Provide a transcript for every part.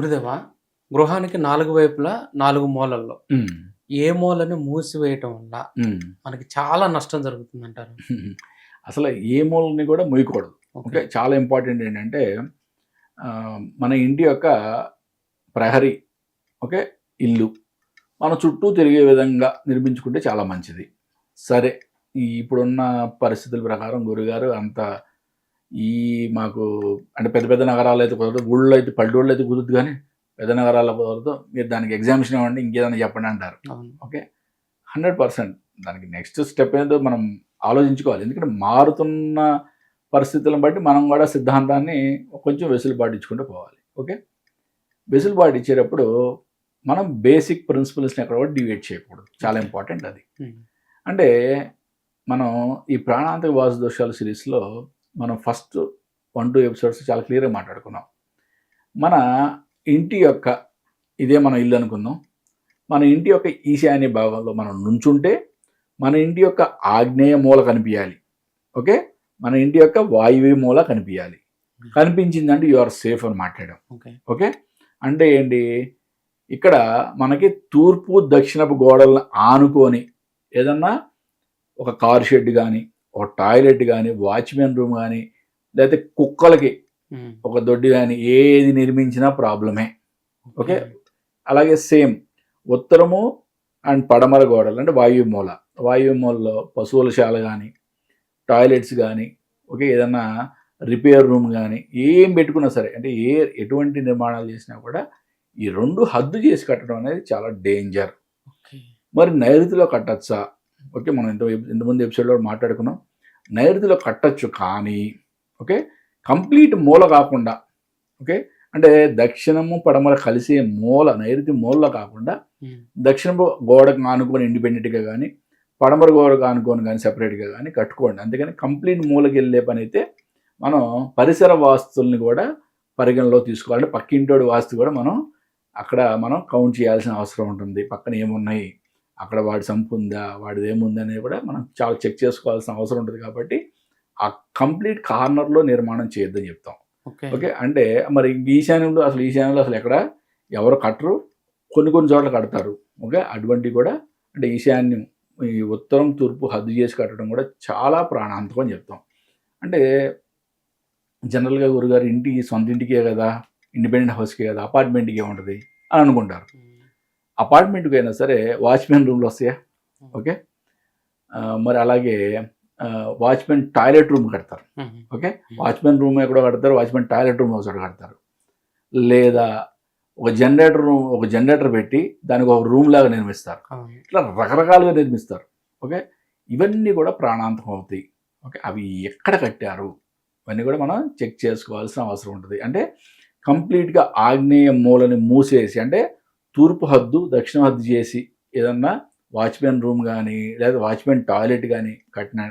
గురుదేవా, గృహానికి 4 వైపులా 4 మూలల్లో హ్మ్. ఏ మూలని మూసివేయటం వల్ల హ్మ్. మనకి చాలా నష్టం జరుగుతుందంటారు? అసలు ఏ మూలని కూడా మూయకూడదు. ఓకే. ఓకే. చాలా ఇంపార్టెంట్ ఏంటంటే మన ఇంటి యొక్క ప్రహరీ, ఓకే, ఇల్లు మన చుట్టూ తిరిగే విధంగా నిర్మించుకుంటే చాలా మంచిది. సరే, ఈ ఇప్పుడున్న పరిస్థితుల ప్రకారం గురుగారు అంత ఈ మాకు అంటే పెద్ద పెద్ద నగరాల్లో అయితే కుదరదు. ఊళ్ళో అయితే పల్లెటూళ్ళలో అయితే కుదురుద్ది గానీ, పెద్ద నగరాల్లో కుదరదు. మీరు దానికి ఎగ్జామిషన్ ఇవ్వండి, ఇంకేదైనా చెప్పండి అంటారు. అవును. ఓకే. 100% దానికి నెక్స్ట్ స్టెప్ ఏందో మనం ఆలోచించుకోవాలి. ఎందుకంటే మారుతున్న పరిస్థితులను బట్టి మనం కూడా సిద్ధాంతాన్ని కొంచెం వెసులుబాటు ఇచ్చుకుంటూ పోవాలి. ఓకే. వెసులుబాటు ఇచ్చేటప్పుడు మనం బేసిక్ ప్రిన్సిపల్స్‌ని ఎక్కడ కూడా డీవియేట్ చేయకూడదు. చాలా ఓకే. ఇంపార్టెంట్ అది. హ్మ్. అంటే మనం ఈ ప్రాణాంతక వాస్తు దోషాల సిరీస్‌లో మనం ఫస్ట్ 1, 2 ఎపిసోడ్స్ చాలా క్లియర్‌గా మాట్లాడుకున్నాం. మన ఇంటి యొక్క ఇదే మన ఇల్లు అనుకుందాం. మన ఇంటి యొక్క ఈశాన్య భాగంలో మనం నుంచుంటే మన ఇంటి యొక్క ఆగ్నేయ మూల కనిపియాలి. ఓకే. మన ఇంటి యొక్క వాయువ్య మూల కనిపియాలి. కనిపించిందంటే యు ఆర్ సేఫ్ అని మాట్లాడాం. ఓకే. ఓకే. అంటే ఏంటి? ఇక్కడ మనకి తూర్పు, దక్షిణపు గోడలను ఆనుకొని ఏదన్నా ఒక కార్ షెడ్ గానీ, ఒక టాయిలెట్ గానీ, వాచ్‌మెన్ రూమ్ గానీ, లేతే కుక్కలకి హ్మ్. ఒక దొడ్డి గానీ ఏది నిర్మించినా ప్రాబ్లమే. ఓకే. అలాగే సేమ్ ఉత్తరము అండ్ పడమర గోడలు అంటే వాయువ్య మూల. వాయువ్య మూలలో పశువుల శాల గానీ, టాయిలెట్స్ గానీ, ఓకే, ఏదన్నా రిపేర్ రూమ్ గానీ ఏం పెట్టుకున్నా సరే అంటే ఎటువంటి నిర్మాణాలు చేసినా కూడా ఈ 2 హద్దు చేసి కట్టడం అనేది చాలా డేంజర్. ఓకే. మరి నైరుతిలో కట్టచ్చా? ఓకే. మనం ఇంతకుముందు ఎపిసోడ్‌లో మాట్లాడుకున్నాం. నైరుతిలో కట్టొచ్చు కానీ, ఓకే, కంప్లీట్ మూల కాకుండా, ఓకే, అంటే దక్షిణము, పడమర కలిసే మూల నైరుతి మూలలో కాకుండా హ్మ్. దక్షిణపు గోడకు ఆనుకొని ఇండిపెండెంట్‌గా గానీ, పడమర గోడకు ఆనుకొని గానీ సెపరేట్‌గా గానీ కట్టుకోండి. అంతేగాని కంప్లీట్ మూలకెళ్ళే పనైతే మనం పరిసర వాస్తుల్ని కూడా పరిగణలోకి తీసుకోవాలి. అంటే పక్కింటోడి వాస్తు కూడా మనం కౌంట్ చేయాల్సిన అవసరం ఉంటుంది. పక్కన ఏమున్నాయి? అక్కడ వాడి సంపు ఉందా? వాడిదేముందనేది కూడా మనం చాలా చెక్ చేసుకోవాల్సిన అవసరం ఉంటుంది కాబట్టి, ఆ కంప్లీట్ కార్నర్‌లో నిర్మాణం చేయొద్దని చెప్తాం. ఓకే. ఓకే. అంటే మరి ఈశాన్యంలో అసలు ఎక్కడ ఎవరు కట్టరు. కొన్ని కొన్ని చోట్ల కడతారు. ఓకే. అటువంటివి కూడా అంటే ఈశాన్యం ఈ ఉత్తరం, తూర్పు హద్దు చేసి కట్టడం కూడా చాలా ప్రాణాంతకం అని చెప్తాం. అంటే జనరల్‌గా గురుగారు సొంత ఇంటికే కదా! ఇండిపెండెంట్ హౌస్‌కే కదా! అపార్ట్‌మెంట్‌కి ఏముంటది అని అనుకుంటారు. హ్మ్. అపార్ట్‌మెంట్‌కైనా సరే వాచ్‌మెన్ రూమ్‌లు వస్తాయా? ఓకే. మరి అలాగే వాచ్‌మెన్ టాయిలెట్ రూమ్ కడతారు. హుహు. ఓకే. వాచ్‌మెన్ రూమ్ ఎక్కడో కడతారు. వాచ్‌మెన్ టాయిలెట్ రూమ్ ఒక చోట కడతారు. లేదా ఒక జనరేటర్ పెట్టి దానికి ఒక రూమ్ లాగా నిర్మిస్తారు. అవును. ఇట్లా రకరకాలుగా నిర్మిస్తారు. ఓకే. ఇవన్నీ కూడా ప్రాణాంతకం అవుతాయి. ఓకే. అవి ఎక్కడ కట్టారు? ఇవన్నీ కూడా మనం చెక్ చేసుకోవాల్సిన అవసరం ఉంటది. అంటే కంప్లీట్‌గా ఆగ్నేయ మూలని మూసేసి అంటే తూర్పు హద్దు, దక్షిణ హద్దు చేసి ఏదన్నా వాచ్‌మెన్ రూమ్ గానీ, లేదా వాచ్‌మెన్ టాయిలెట్ గానీ కట్టినా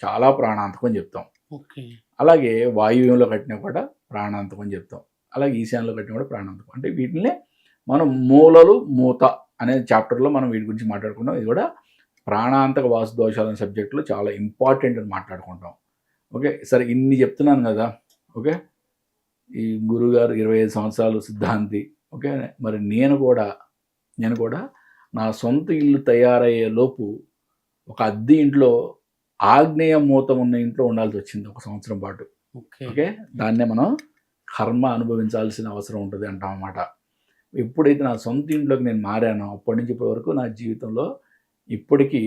చాలా ప్రాణాంతకం అని చెప్తాం. ఓకే. అలాగే వాయువ్యంలో కట్టినా కూడా ప్రాణాంతకం అని చెప్తాం. అలాగే ఈశాన్యంలో కట్టినా కూడా ప్రాణాంతకం. అంటే వీటిల్నే మనం మూలలు, మూత అనే చాప్టర్‌లో మనం వీటి గురించి మాట్లాడుకున్నాం. ఇది కూడా ప్రాణాంతక వాస్తు దోషాలు అనే సబ్జెక్ట్‌లో చాలా ఇంపార్టెంట్ అని మాట్లాడుకుంటాం. ఓకే. సరే ఇన్ని చెప్తున్నాను కదా! ఓకే. ఈ గురువుగారు 25 సంవత్సరాలు సిద్ధాంతి. ఓకే. మరి నేను కూడా నా సొంత ఇల్లు తయారయ్యే లోపు ఒక అద్దె ఇంట్లో ఆగ్నేయ మూత ఉన్న ఇంట్లో ఉండాల్సొచ్చింది ఒక సంవత్సరం పాటు. ఓకే. ఓకే. దాన్నే మనం కర్మ అనుభవించాల్సిన అవసరం ఉంటది అంటామనమాట. ఎప్పుడైతే నా సొంత ఇంట్లోకి నేను మారానో అప్పటి నుంచి ఇప్పటి వరకు నా జీవితంలో ఇప్పటికి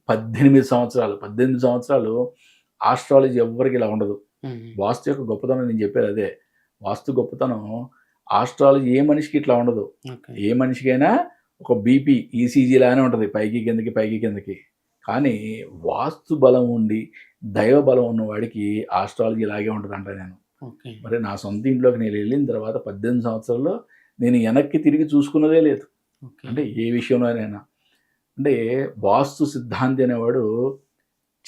18 సంవత్సరాలు ఆస్ట్రాలజీ ఎవ్వరికీ ఇలా ఉండదు. హ్మ్. వాస్తు యొక్క గొప్పతనం నేను చెప్పేది అదే. వాస్తు గొప్పతనం ఆస్ట్రాలజీ ఏ మనిషికి ఇట్లా ఉండదు. ఓకే. ఏ మనిషికైనా ఒక బీపీ, ఈసీజీ లానే ఉంటది. పైకి కిందకి, పైకి కిందకి. కానీ వాస్తు బలం ఉండి, దైవ బలం ఉన్నవాడికి ఆస్ట్రాలజీ ఇలాగే ఉంటదంటా నేను. ఓకే. మరి నా సొంత ఇంట్లోకి నేను వెళ్ళిన తర్వాత 18 సంవత్సరాల్లో నేను వెనక్కి తిరిగి చూసుకున్నదే లేదు. ఓకే. అంటే ఏ విషయంలోనైనా. అంటే వాస్తు సిద్ధాంతి అనేవాడు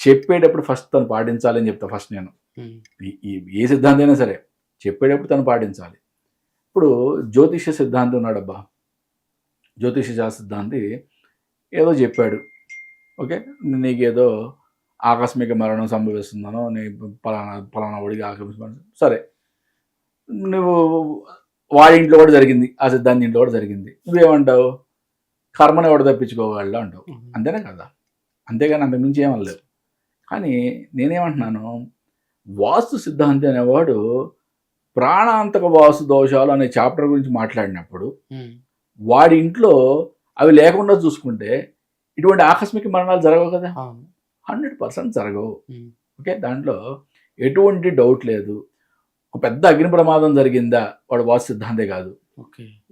చెప్పేటప్పుడు ఫస్ట్ తను పాటించాలని చెప్తా ఫస్ట్ నేను. హ్మ్. ఏ సిద్ధాంతి అయినా సరే చెప్పేటప్పుడు తను పాటించాలి. ఇప్పుడు జ్యోతిష్య సిద్ధాంతి ఉన్నాడబ్బా! జ్యోతిష్య శాస్త్ర సిద్ధాంతి ఏదో చెప్పాడు. ఓకే. నీకేదో ఆకస్మిక మరణం సంభవిస్తుందనో, నీ పలానా వాడికి ఆకస్మిక మరణం సరే. నువ్వు వాడి ఇంట్లో కూడా జరిగింది, ఆ సిద్ధాంతి ఇంట్లో కూడా జరిగింది. నువ్వేమంటావు? కర్మను ఎవడు తప్పించుకోగలడు అంటావు. అంతేనే కదా? అంతేగాని అంతకుమించి ఏమనలేవు. కానీ నేనేమంటున్నాను, వాస్తు సిద్ధాంతి అనేవాడు ప్రాణాంతక వాస్తు దోషాలు అనే చాప్టర్ గురించి మాట్లాడినప్పుడు వాడి ఇంట్లో అవి లేకుండా చూసుకుంటే ఇటువంటి ఆకస్మిక మరణాలు జరగవు కదా. 100% జరగవు. ఓకే, దాంట్లో ఎటువంటి డౌట్ లేదు. ఒక పెద్ద అగ్ని ప్రమాదం జరిగిందా, వాడు వాస్తు సిద్ధాంతే కాదు.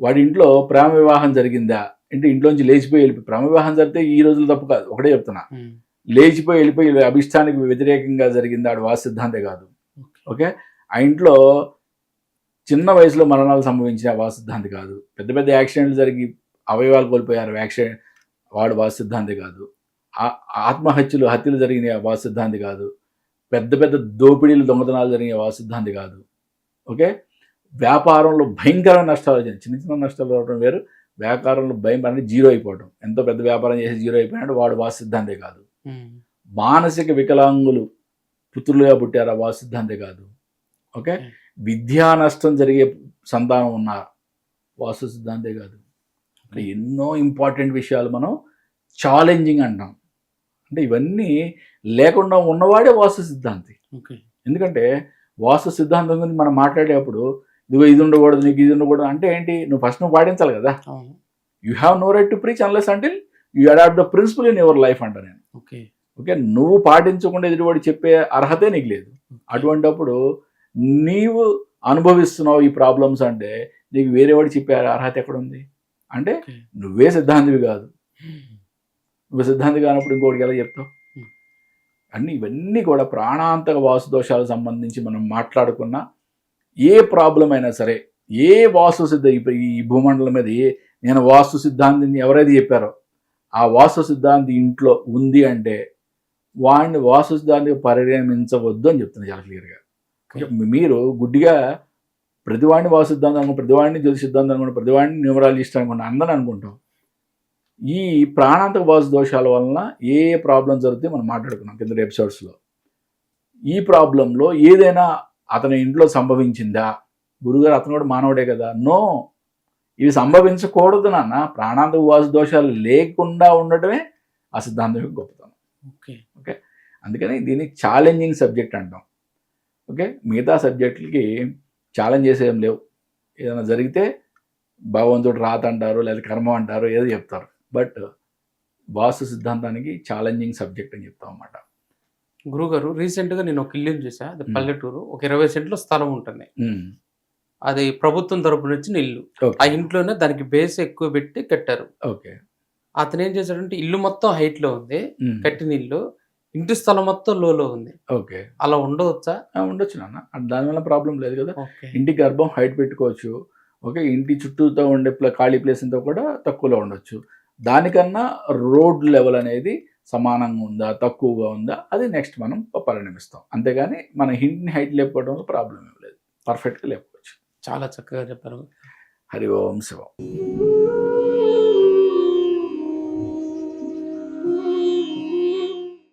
వాడి ఇంట్లో ప్రేమ వివాహం జరిగిందా, అంటే ఇంట్లోంచి లేచిపోయి వెళ్ళిపోయి, ప్రేమ వివాహం జరిగితే ఈ రోజులు తప్పు కాదు, ఒకటే చెప్తున్నా, లేచిపోయి వెళ్ళిపోయి అభిష్టానికి వ్యతిరేకంగా జరిగిందా, వాడు వాస్తు సిద్ధాంతే కాదు. ఓకే, ఆ ఇంట్లో చిన్న వయసులో మరణాలు సంభవించిన వాస్తు సిద్ధాంతి కాదు. పెద్ద పెద్ద యాక్సిడెంట్లు జరిగి అవయవాలు కోల్పోయారు, యాక్సిడెంట్, వాడు వాస్తు సిద్ధాంతి కాదు. హత్యలు జరిగిన వాస్తు సిద్ధాంతి కాదు. పెద్ద పెద్ద దోపిడీలు, దొంగతనాలు జరిగిన వాస్తు సిద్ధాంతి కాదు. ఓకే, వ్యాపారంలో భయంకరమైన నష్టాలు వచ్చినాయి. చిన్న చిన్న నష్టాలు రావడం వేరు, వ్యాపారంలో భయం అంటే జీరో అయిపోవడం. ఎంతో పెద్ద వ్యాపారం చేసి జీరో అయిపోయినాడు, వాడు వాస్తు సిద్ధాంతే కాదు. మానసిక వికలాంగులు పుత్రులుగా పుట్టారు, ఆ వాస్తు సిద్ధాంతే కాదు. ఓకే, విద్యా నష్టం జరిగే సంతానం ఉన్న వాస్తు సిద్ధాంతే కాదు. అంటే ఎన్నో ఇంపార్టెంట్ విషయాలు మనం ఛాలెంజింగ్ అంటాం. అంటే ఇవన్నీ లేకుండా ఉన్నవాడే వాస్తు సిద్ధాంతి. ఎందుకంటే వాస్తు సిద్ధాంతం గురించి మనం మాట్లాడేటప్పుడు నువ్వు ఇది ఉండకూడదు, నీకు ఇది ఉండకూడదు అంటే ఏంటి? నువ్వు ఫస్ట్ నువ్వు పాటించాలి కదా. You have no right to preach unless until you adopt the principle in your life అంట నేను. ఓకే, నువ్వు పాటించకుండా ఎదుటివాడు చెప్పే అర్హతే నీకు లేదు. అటువంటిప్పుడు నీవు అనుభవిస్తున్నావు ఈ ప్రాబ్లమ్స్ అంటే నీకు వేరేవాడు చెప్పే అర్హత ఎక్కడుంది? అంటే నువ్వే సిద్ధాంతివి కాదు. నువ్వు సిద్ధాంతి కానప్పుడు ఇంకోటికి ఎలా చెప్తావు? ఇవన్నీ కూడా ప్రాణాంతక వాస్తు దోషాలకు సంబంధించి మనం మాట్లాడుకున్న ఏ ప్రాబ్లం అయినా సరే, ఏ వాస్తు ఈ భూమండలం మీద నేను వాస్తు సిద్ధాంతిని ఎవరైతే చెప్పారో ఆ వాస్తు సిద్ధాంతి ఇంట్లో ఉంది అంటే వాడిని వాస్తు సిద్ధాంతికి పరిగణించవద్దు అని చెప్తున్నా చాలా క్లియర్గా. మీరు గుడ్డిగా ప్రతివాడిని వాస్తు సిద్ధాంతం అనుకుంటే, ప్రతివాడిని జ్యోతిష సిద్ధాంతం అనుకుంటే, ప్రతివాడిని న్యూమరాలజిస్ట్ అనుకుంటా అందరూ అనుకుంటాం. ఈ ప్రాణాంతక వాస్తు దోషాల వలన ఏ ప్రాబ్లం జరుగుతుంది మనం మాట్లాడుకున్నాం కింద ఎపిసోడ్స్లో. ఈ ప్రాబ్లంలో ఏదైనా అతని ఇంట్లో సంభవించిందా? గురుగారు అతను కూడా మానవుడే కదా. నో, ఇవి సంభవించకూడదు నాన్న. ప్రాణాంతక వాస్తు దోషాలు లేకుండా ఉండటమే ఆ సిద్ధాంతం యొక్క గొప్పతనం. ఓకే, అందుకని దీన్ని ఛాలెంజింగ్ సబ్జెక్ట్ అంటాం. ఓకే, మిగతా సబ్జెక్టులకి ఛాలెంజ్ చేసేం లేవు. ఏదైనా జరిగితే భగవంతుడు రాత అంటారు, లేదా కర్మ అంటారు, ఏదో చెప్తారు. బట్ వాస్తు సిద్ధాంతానికి ఛాలెంజింగ్ సబ్జెక్ట్ అని చెప్తాం అన్నమాట. గురుగారు, రీసెంట్గా నేను ఒక ఇల్లుని చూసా, అది పల్లెటూరు, ఒక 20 సెంట్లో స్థలం ఉంటుంది. అది ప్రభుత్వం తరపు నుంచి ఇల్లు. ఆ ఇంట్లోనే దానికి బేస్ ఎక్కువ పెట్టి కట్టారు. ఓకే, అతను ఏం చేశాడంటే ఇల్లు మొత్తం హైట్లో ఉంది, కట్టిన ఇల్లు, ఇంటి స్థలం మొత్తం లోలో ఉంది. ఓకే, అలా ఉండవచ్చా? ఉండొచ్చు నాన్న, దానివల్ల ప్రాబ్లం లేదు కదా. ఇంటి గర్భం హైట్ పెట్టుకోవచ్చు. ఓకే, ఇంటి చుట్టూతో ఉండే ఖాళీ ప్లేస్ అంతా కూడా తక్కువలో ఉండొచ్చు. దానికన్నా రోడ్ లెవెల్ అనేది సమానంగా ఉందా, తక్కువగా ఉందా, అది నెక్స్ట్ మనం పరిగణిస్తాం. అంతేగాని మన ఇంటిని హైట్ లేకపోవడం వల్ల ప్రాబ్లం ఏం లేదు, పర్ఫెక్ట్గా లేకపోవచ్చు. చాలా చక్కగా చెప్పారు. హరి ఓం శివం.